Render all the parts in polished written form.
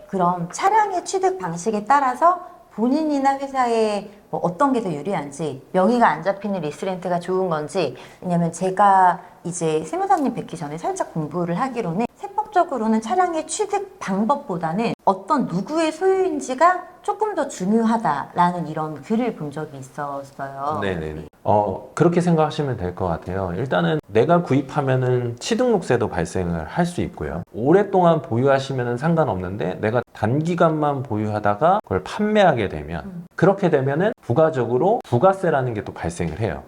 그럼 차량의 취득 방식에 따라서 본인이나 회사에 뭐 어떤 게 더 유리한지, 명의가 안 잡히는 리스렌트가 좋은 건지, 왜냐면 제가 이제 세무사님 뵙기 전에 살짝 공부를 하기로는 세법적으로는 차량의 취득 방법보다는 어떤 누구의 소유인지가 조금 더 중요하다라는 이런 글을 본 적이 있었어요. 네네네. 그렇게 생각하시면 될 것 같아요. 일단은 내가 구입하면은 취등록세도 발생을 할 수 있고요. 오랫동안 보유하시면은 상관없는데 내가 단기간만 보유하다가 그걸 판매하게 되면 그렇게 되면은 부가적으로 부가세라는 게 또 발생을 해요.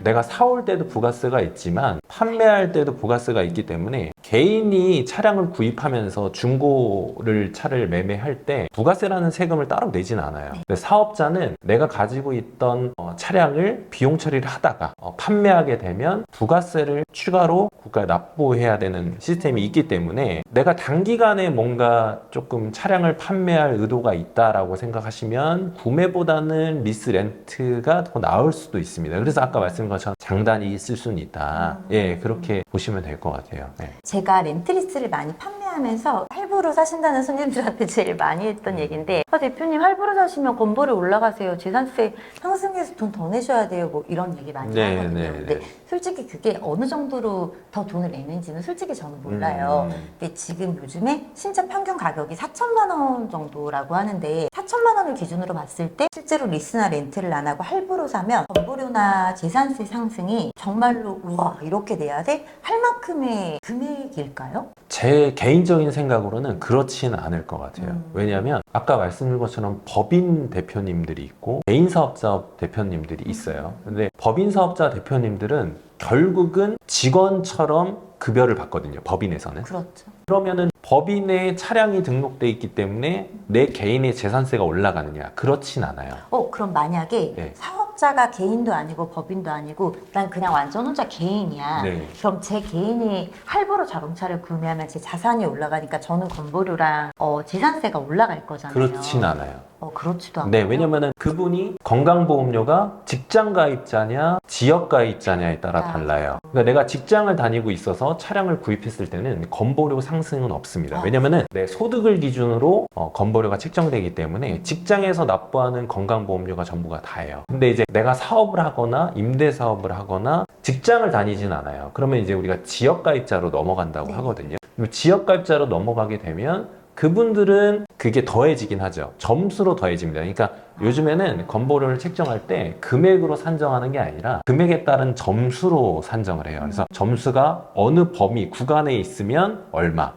내가 사올 때도 부가세가 있지만 판매할 때도 부가세가 있기 때문에 개인이 차량을 구입하면서 중고를 차를 매매할 때 부가세라는 세금을 따로 내진 않아요. 근데 사업자는 내가 가지고 있던 차량을 비용 처리를 하다가 판매하게 되면 부가세를 추가로 국가에 납부해야 되는 시스템이 있기 때문에 내가 단기간에 뭔가 조금 차량을 판매할 의도가 있다라고 생각하시면 구매보다는 리스 렌트가 더 나을 수도 있습니다. 그래서 아까 말씀드린 것처럼 장단이 있을 수는 있다. 예, 그렇게 보시면 될 것 같아요. 네. 제가 렌트리스를 많이 판매하면서 할부로 사신다는 손님들한테 제일 많이 했던 얘기인데, 대표님 할부로 사시면 건보료 올라가세요, 재산세 상승해서 돈 더 내셔야 돼요, 뭐 이런 얘기 많이 하거든요. 근데 솔직히 그게 어느 정도로 더 돈을 내는지는 솔직히 저는 몰라요. 근데 지금 요즘에 신차 평균 가격이 4천만 원 정도라고 하는데 4천만 원을 기준으로 봤을 때 실제로 리스나 렌트를 안 하고 할부로 사면 건보료나 재산세 상승이 정말로 우와 이렇게 내야 돼? 할 만큼의 금액일까요? 제 개인적인 생각으로는 그렇지는 않을 것 같아요. 왜냐하면 아까 말씀드린 것처럼 법인 대표님들이 있고 개인 사업자 대표님들이 있어요. 근데 법인 사업자 대표님들은 결국은 직원처럼 급여를 받거든요. 법인에서는. 그렇죠. 그러면은 법인에 차량이 등록돼 있기 때문에 내 개인의 재산세가 올라가느냐? 그렇진 않아요. 그럼 만약에 네. 사업자가 개인도 아니고 법인도 아니고 난 그냥 완전 혼자 개인이야. 네. 그럼 제 개인이 할부로 자동차를 구매하면 제 자산이 올라가니까 저는 건보료랑 재산세가 올라갈 거잖아요. 그렇진 않아요. 그렇지도 않고. 네, 왜냐면은 그분이 건강보험료가 직장 가입자냐 지역 가입자냐에 따라 달라요. 그러니까 내가 직장을 다니고 있어서 차량을 구입했을 때는 건보료 상승은 없습니다. 왜냐면은 내 소득을 기준으로 건보료가 책정되기 때문에 직장에서 납부하는 건강보험료가 전부가 다예요. 근데 이제 내가 사업을 하거나 임대 사업을 하거나 직장을 다니진 않아요. 그러면 이제 우리가 지역 가입자로 넘어간다고 하거든요. 지역 가입자로 넘어가게 되면 그분들은 그게 더해지긴 하죠. 점수로 더해집니다. 그러니까 요즘에는 건보료를 책정할 때 금액으로 산정하는 게 아니라 금액에 따른 점수로 산정을 해요. 그래서 점수가 어느 범위 구간에 있으면 얼마,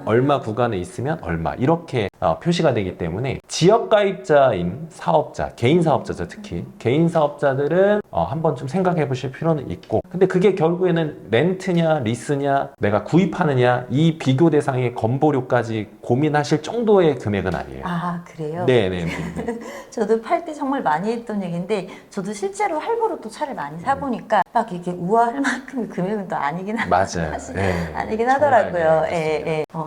얼마 구간에 있으면 얼마 이렇게 표시가 되기 때문에 지역 가입자인 사업자, 개인 사업자죠. 특히 개인 사업자들은 한번 좀 생각해 보실 필요는 있고, 근데 그게 결국에는 렌트냐 리스냐 내가 구입하느냐 이 비교 대상의 건보료까지 고민하실 정도의 금액은 아니에요. 그래요? 네네. 저도 팔 때 정말 많이 했던 얘기인데, 저도 실제로 할부로 또 차를 많이 사보니까 막 이렇게 우아할 만큼의 금액은 또 아니긴 맞아요. 아니긴 하더라고요.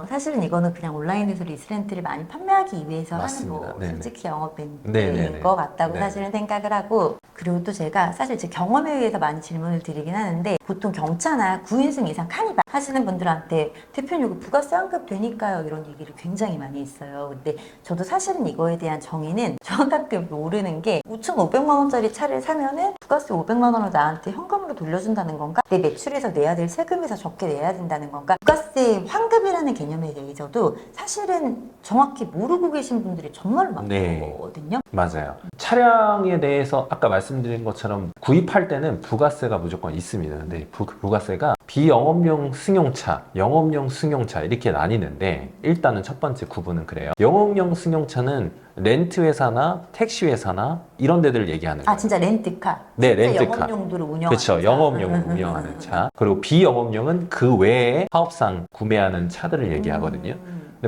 사실은 이거는 그냥 온라인에서 리스렌트를 많이 판매하기 위해서 맞습니다. 하는 네네. 솔직히 영업인 네네네. 것 같다고 네. 사실은 생각을 하고, 그리고 또 제가 사실 제 경험에 의해서 많이 질문을 드리긴 하는데, 보통 경차나 9인승 이상 카니발 하시는 분들한테 대표님 이거 부가세 환급 되니까요 이런 얘기를 굉장히 많이 했어요. 근데 저도 사실은 이거에 대한 정의는 정확하게 모르는 게, 5,500만 원짜리 차를 사면은 부가세 500만 원을 나한테 현금으로 돌려준다는 건가? 내 매출에서 내야 될 세금에서 적게 내야 된다는 건가? 부가세 환급이라는 개념에 대해서도 사실은 정확히 모르고 계신 분들이 정말 많거든요. 맞아요. 차량에 대해서 아까 말씀드린 것처럼 구입할 때는 부가세가 무조건 있습니다. 근데 부가세가 비영업용 승용차, 영업용 승용차 이렇게 나뉘는데, 일단은 첫 번째 구분은 그래요. 영업용 승용차는 렌트 회사나 택시 회사나 이런 데들 얘기하는 거예요. 진짜 렌트카. 네, 진짜 렌트카. 영업용도로 운영하는 그렇죠. 차. 영업용을 운영하는 차. 그리고 비영업용은 그 외에 사업상 구매하는 차들을 얘기하거든요.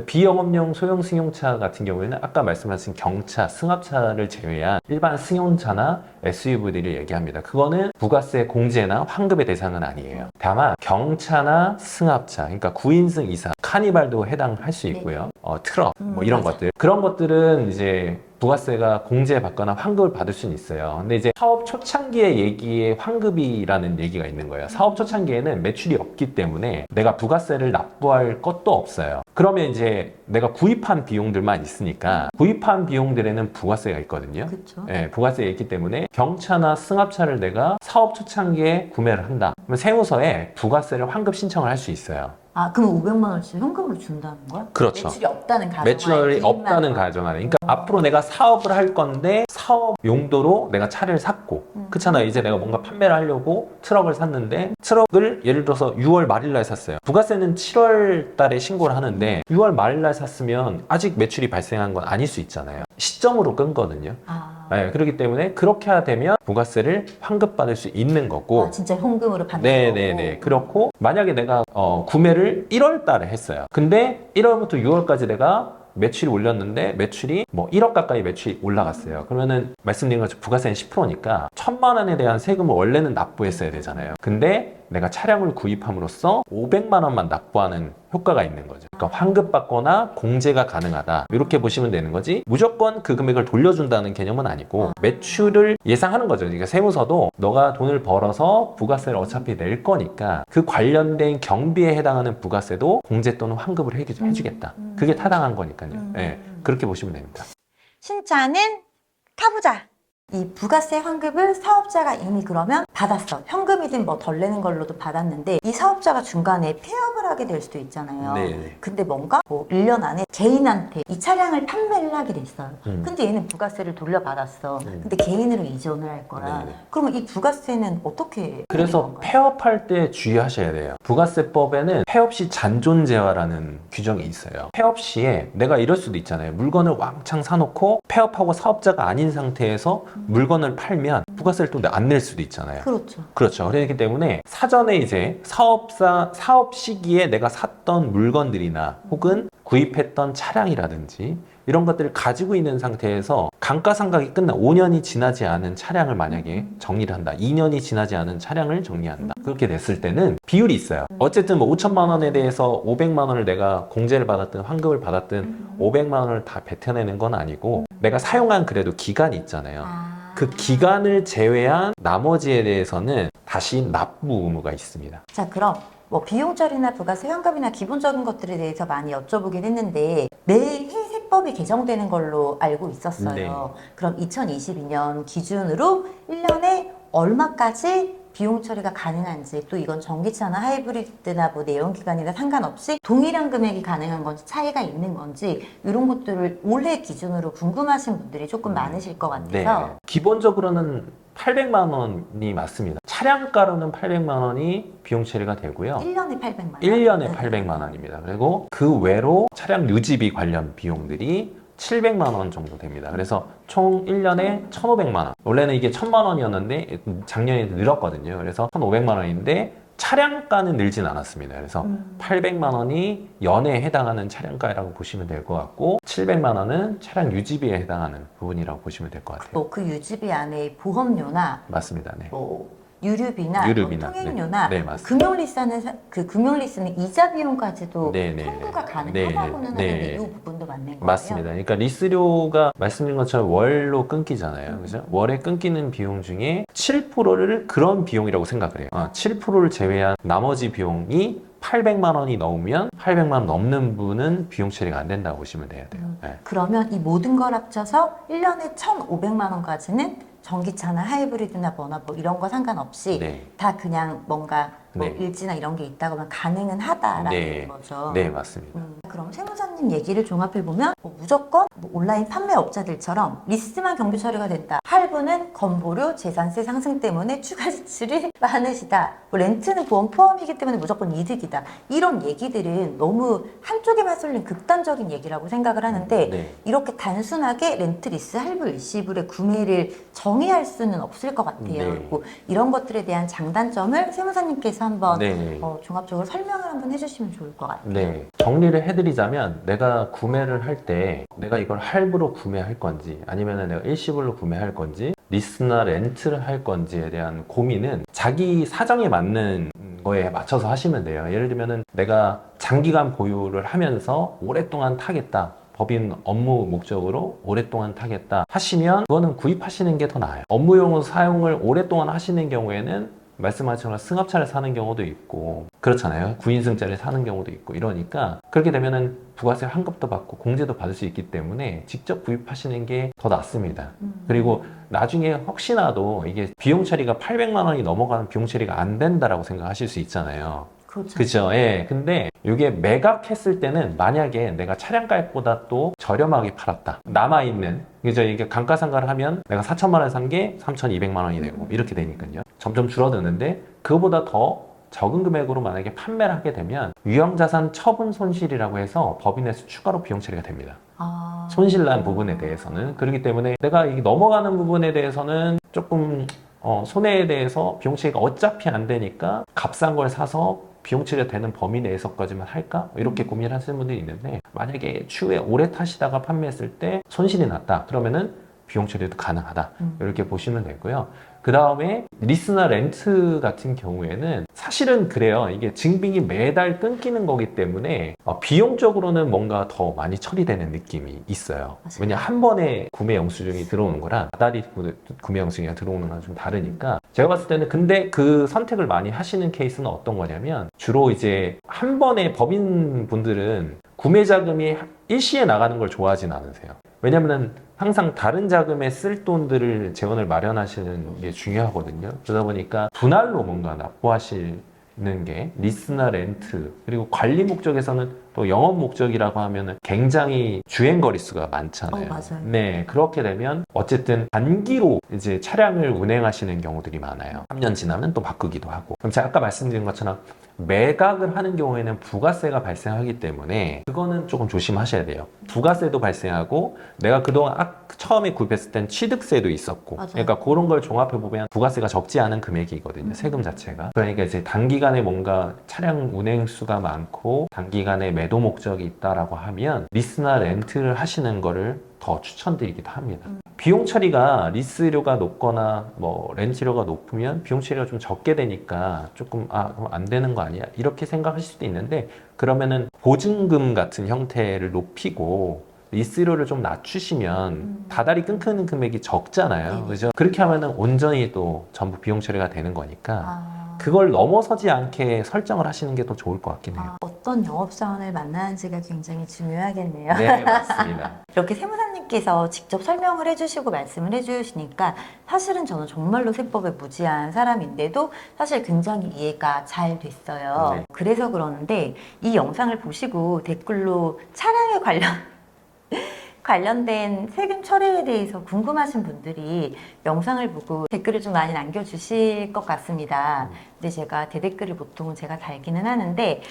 비영업용 소형 승용차 같은 경우에는 아까 말씀하신 경차, 승합차를 제외한 일반 승용차나 SUV들을 얘기합니다. 그거는 부가세 공제나 환급의 대상은 아니에요. 다만 경차나 승합차, 그러니까 9인승 이상, 카니발도 해당할 수 있고요. 트럭, 뭐 이런 것들. 그런 것들은 이제 부가세가 공제받거나 환급을 받을 수는 있어요. 근데 이제 사업 초창기의 얘기에 환급이라는 얘기가 있는 거예요. 사업 초창기에는 매출이 없기 때문에 내가 부가세를 납부할 것도 없어요. 그러면 이제 내가 구입한 비용들만 있으니까 구입한 비용들에는 부가세가 있거든요. 그렇죠. 예, 부가세가 있기 때문에 경차나 승합차를 내가 사업 초창기에 구매를 한다. 그러면 세무서에 부가세를 환급 신청을 할 수 있어요. 아, 그럼 500만 원씩 현금으로 준다는 거야? 그렇죠. 매출이 없다는 가정. 매출이 없다는 가정하에. 그러니까 앞으로 내가 사업을 할 건데 사업 용도로 내가 차를 샀고 그렇잖아요. 이제 내가 뭔가 판매를 하려고 트럭을 샀는데 트럭을 예를 들어서 6월 말일 날 샀어요. 부가세는 7월 달에 신고를 하는데 6월 말일 날 샀으면 아직 매출이 발생한 건 아닐 수 있잖아요. 시점으로 끈 거든요. 아, 네, 그렇기 때문에 그렇게 되면 부가세를 환급받을 수 있는 거고 진짜 현금으로 받는 네네네. 그렇고 만약에 내가 구매를 1월 달에 했어요. 근데 1월부터 6월까지 내가 매출이 올렸는데 매출이 뭐 1억 가까이 매출이 올라갔어요. 그러면은 말씀드린 것처럼 부가세는 10%니까 1,000만 원에 대한 세금을 원래는 납부했어야 되잖아요. 근데 내가 차량을 구입함으로써 500만 원만 납부하는 효과가 있는 거죠. 그러니까 환급받거나 공제가 가능하다. 이렇게 보시면 되는 거지. 무조건 그 금액을 돌려준다는 개념은 아니고 매출을 예상하는 거죠. 그러니까 세무서도 너가 돈을 벌어서 부가세를 어차피 낼 거니까 그 관련된 경비에 해당하는 부가세도 공제 또는 환급을 해주겠다. 그게 타당한 거니까요. 네, 그렇게 보시면 됩니다. 신차는 타부자. 이 부가세 환급을 사업자가 이미 그러면 받았어. 현금이든 뭐 덜 내는 걸로도 받았는데 이 사업자가 중간에 폐업을 하게 될 수도 있잖아요. 네. 근데 뭔가 뭐 1년 안에 개인한테 이 차량을 판매를 하게 됐어요. 근데 얘는 부가세를 돌려받았어. 근데 개인으로 이전을 할 거라. 네. 그러면 이 부가세는 어떻게 그래서 되는 건가요? 폐업할 때 주의하셔야 돼요. 부가세법에는 폐업 시 잔존재화라는 규정이 있어요. 폐업 시에 내가 이럴 수도 있잖아요. 물건을 왕창 사놓고 폐업하고 사업자가 아닌 상태에서 물건을 팔면 부가세를 또 안 낼 수도 있잖아요. 그렇죠. 그렇죠. 그렇기 때문에 사전에 이제 사업 시기에 내가 샀던 물건들이나 혹은 구입했던 차량이라든지 이런 것들을 가지고 있는 상태에서 감가상각이 끝나 5년이 지나지 않은 차량을 만약에 정리를 한다. 2년이 지나지 않은 차량을 정리한다. 그렇게 됐을 때는 비율이 있어요. 어쨌든 뭐 5천만 원에 대해서 500만 원을 내가 공제를 받았든 환급을 받았든 500만 원을 다 뱉어내는 건 아니고 내가 사용한 그래도 기간이 있잖아요. 그 기간을 제외한 나머지에 대해서는 다시 납부 의무가 있습니다. 자, 그럼 뭐 비용 처리나 부가세 환급이나 기본적인 것들에 대해서 많이 여쭤보긴 했는데 매해 세법이 개정되는 걸로 알고 있었어요. 네. 그럼 2022년 기준으로 1년에 얼마까지 비용 처리가 가능한지, 또 이건 전기차나 하이브리드나 뭐 내연기관이나 상관없이 동일한 금액이 가능한 건지 차이가 있는 건지 이런 것들을 올해 기준으로 궁금하신 분들이 조금 많으실 것 같아서 네. 기본적으로는 800만 원이 맞습니다. 차량가로는 800만 원이 비용 처리가 되고요. 1년에 800만 원. 1년에 800만 원입니다. 그리고 그 외로 차량 유지비 관련 비용들이 700만 원 정도 됩니다. 그래서 총 1년에 1,500만 원. 원래는 이게 1,000만 원이었는데 작년에 늘었거든요. 그래서 1,500만 원인데 차량가는 늘진 않았습니다. 그래서 800만 원이 연에 해당하는 차량가라고 보시면 될 것 같고 700만 원은 차량 유지비에 해당하는 부분이라고 보시면 될 것 같아요. 뭐 그 유지비 안에 보험료나 맞습니다. 네. 뭐 유류비나, 유류비나, 뭐 통행료나 네, 맞습니다. 금융리스는 이자 비용까지도 네, 네, 청구가 네. 가능하다고는 네, 하는데 네. 이 부분도 맞는 거예요? 맞습니다. 그러니까 리스료가 말씀드린 것처럼 월로 끊기잖아요. 그죠? 월에 끊기는 비용 중에 7%를 그런 비용이라고 생각을 해요. 7%를 제외한 나머지 비용이 800만 원이 넘으면 800만 원 넘는 분은 비용 처리가 안 된다고 보시면 돼야 돼요. 네. 그러면 이 모든 걸 합쳐서 1년에 1,500만 원까지는 전기차나 하이브리드나 뭐나 뭐 이런 거 상관없이 네. 다 그냥 뭔가 뭐 네. 일지나 이런 게 있다고 하면 가능은 하다라는 네. 거죠. 네, 맞습니다. 그럼 세무사님 얘기를 종합해보면 뭐 무조건 뭐 온라인 판매업자들처럼 리스만 경비 처리가 된다. 할부는 건보료, 재산세 상승 때문에 추가 지출이 많으시다. 뭐 렌트는 보험 포함이기 때문에 무조건 이득이다. 이런 얘기들은 너무 한쪽에만 쏠린 극단적인 얘기라고 생각을 하는데 네. 이렇게 단순하게 렌트, 리스, 할부, 일시불의 구매를 정의할 수는 없을 것 같아요. 네. 그리고 이런 것들에 대한 장단점을 세무사님께서 한번 네. 종합적으로 설명을 한번 해주시면 좋을 것 같아요. 네. 정리를 해드리자면 내가 구매를 할 때 내가 이걸 할부로 구매할 건지 아니면 내가 일시불로 구매할 건지 리스나 렌트를 할 건지에 대한 고민은 자기 사정에 맞는 거에 맞춰서 하시면 돼요. 예를 들면은 내가 장기간 보유를 하면서 오랫동안 타겠다. 법인 업무 목적으로 오랫동안 타겠다 하시면 그거는 구입하시는 게 더 나아요. 업무용으로 사용을 오랫동안 하시는 경우에는 말씀하신 것처럼 승합차를 사는 경우도 있고 그렇잖아요. 9인승짜리 사는 경우도 있고 이러니까 그렇게 되면은 부가세를 환급도 받고 공제도 받을 수 있기 때문에 직접 구입하시는 게 더 낫습니다. 그리고 나중에 혹시나도 이게 비용 처리가 800만 원이 넘어가는 비용 처리가 안 된다라고 생각하실 수 있잖아요. 그렇죠. 그죠? 예. 근데 이게 매각했을 때는 만약에 내가 차량가액보다 또 저렴하게 팔았다. 남아있는, 그죠? 이게 감가상각을 하면 내가 4천만 원 산 게 3,200만 원이 되고 이렇게 되니까요. 점점 줄어드는데 그거보다 더 적은 금액으로 만약에 판매를 하게 되면 유형자산 처분 손실이라고 해서 법인에서 추가로 비용 처리가 됩니다. 아... 손실난 부분에 대해서는. 그렇기 때문에 내가 이게 넘어가는 부분에 대해서는 조금 손해에 대해서 비용 처리가 어차피 안 되니까 값싼 걸 사서 비용 처리가 되는 범위 내에서까지만 할까? 이렇게 고민을 하시는 분들이 있는데 만약에 추후에 오래 타시다가 판매했을 때 손실이 났다. 그러면은 비용 처리도 가능하다. 이렇게 보시면 되고요. 그 다음에 리스나 렌트 같은 경우에는 사실은 그래요. 이게 증빙이 매달 끊기는 거기 때문에 비용적으로는 뭔가 더 많이 처리되는 느낌이 있어요. 맞아요. 왜냐 한 번에 구매 영수증이 들어오는 거랑 다달이 구매 영수증이 들어오는 거랑 좀 다르니까 제가 봤을 때는 근데 그 선택을 많이 하시는 케이스는 어떤 거냐면 주로 이제 한 번에 법인 분들은 구매 자금이 일시에 나가는 걸 좋아하진 않으세요. 왜냐면은 항상 다른 자금에 쓸 돈들을 재원을 마련하시는 게 중요하거든요. 그러다 보니까 분할로 뭔가 납부하시는 게 리스나 렌트 그리고 관리 목적에서는 또 영업 목적이라고 하면은 굉장히 주행 거리수가 많잖아요. 맞아요. 네, 그렇게 되면 어쨌든 단기로 이제 차량을 운행하시는 경우들이 많아요. 3년 지나면 또 바꾸기도 하고. 그럼 제가 아까 말씀드린 것처럼 매각을 하는 경우에는 부가세가 발생하기 때문에 그거는 조금 조심하셔야 돼요. 부가세도 발생하고 내가 그동안 처음에 구입했을 땐 취득세도 있었고 맞아요. 그러니까 그런 걸 종합해 보면 부가세가 적지 않은 금액이거든요. 세금 자체가. 그러니까 이제 단기간에 뭔가 차량 운행 수가 많고 단기간에 매도 목적이 있다라고 하면 리스나 렌트를 하시는 거를 더 추천드리기도 합니다. 비용 처리가 리스료가 높거나 뭐 렌트료가 높으면 비용 처리가 좀 적게 되니까 조금 그럼 안 되는 거 아니야? 이렇게 생각하실 수도 있는데 그러면은 보증금 같은 형태를 높이고 리스료를 좀 낮추시면 다달이 끊기는 금액이 적잖아요. 네. 그죠? 그렇게 하면은 온전히 또 전부 비용 처리가 되는 거니까 아... 그걸 넘어서지 않게 설정을 하시는 게 더 좋을 것 같긴 해요. 어떤 영업사원을 만나는지가 굉장히 중요하겠네요. 네, 맞습니다. 이렇게 세무사님께서 직접 설명을 해주시고 말씀을 해주시니까 사실은 저는 정말로 세법에 무지한 사람인데도 사실 굉장히 이해가 잘 됐어요. 네. 그래서 그러는데 이 영상을 보시고 댓글로 차량에 관련된 세금 처리에 대해서 궁금하신 분들이 영상을 보고 댓글을 좀 많이 남겨주실 것 같습니다. 근데 제가 대댓글을 보통은 제가 달기는 하는데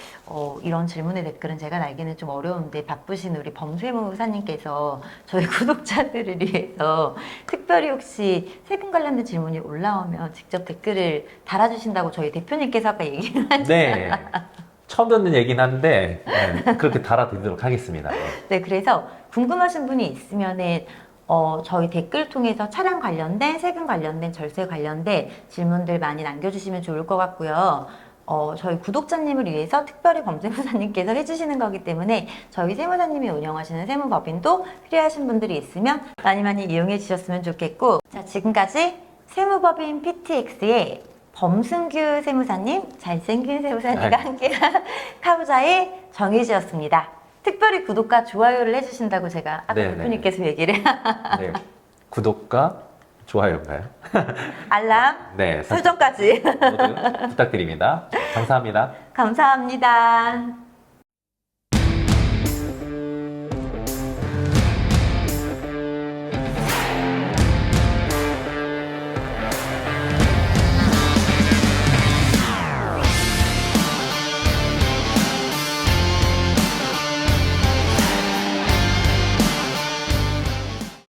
이런 질문의 댓글은 제가 달기는 좀 어려운데 바쁘신 우리 범세무사님께서 저희 구독자들을 위해서 특별히 혹시 세금 관련된 질문이 올라오면 직접 댓글을 달아주신다고 저희 대표님께서 아까 얘기를 하셨어요. 네. 처음 듣는 얘긴 한데 그렇게 달아드리도록 하겠습니다. 네, 그래서 궁금하신 분이 있으면은 저희 댓글 통해서 차량 관련된, 세금 관련된, 절세 관련된 질문들 많이 남겨주시면 좋을 것 같고요. 저희 구독자님을 위해서 특별히 범세무사님께서 해주시는 거기 때문에 저희 세무사님이 운영하시는 세무법인도 필요하신 분들이 있으면 많이 많이 이용해 주셨으면 좋겠고, 자, 지금까지 세무법인 PTX의 범승규 세무사님, 잘생긴 세무사님과 함께한 카부자의 정의지였습니다. 특별히 구독과 좋아요를 해주신다고 제가 아까 네네. 대표님께서 얘기를 네. 구독과 좋아요인가요? 알람, 네. 설정까지 모두 부탁드립니다. 감사합니다. 감사합니다.